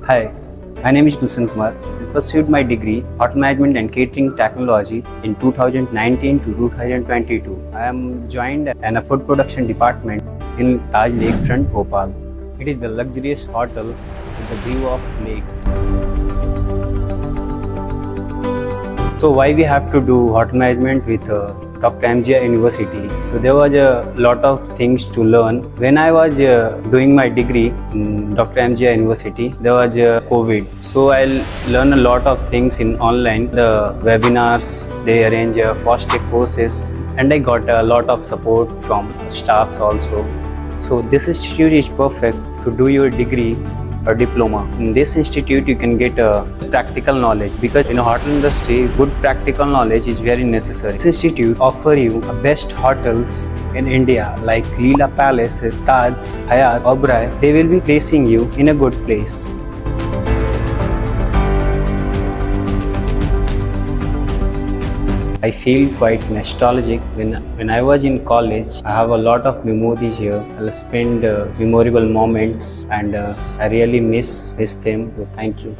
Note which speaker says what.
Speaker 1: Hi, my name is Gulshan Kumar. I pursued my degree Hotel Management and Catering Technology in 2019 to 2022. I am joined in a food production department in Taj Lakefront, Bhopal. It is the luxurious hotel with the view of lakes. So why we have to do hotel management with Dr. MGRERI University? So there was a lot of things to learn. When I was doing my degree in Dr. MGRERI University, there was COVID. So I'll learn a lot of things in online. The webinars, they arrange fast track courses, and I got a lot of support from staffs also. So this institute is perfect to do your degree or diploma. In this institute, you can get practical knowledge because in the hotel industry, good practical knowledge is very necessary. This institute offer you the best hotels in India like Leela Palaces, Taj, Hyatt, Oberoi. They will be placing you in a good place. I feel quite nostalgic when I was in college. I have a lot of memories here. I'll spend memorable moments and I really miss them. So thank you.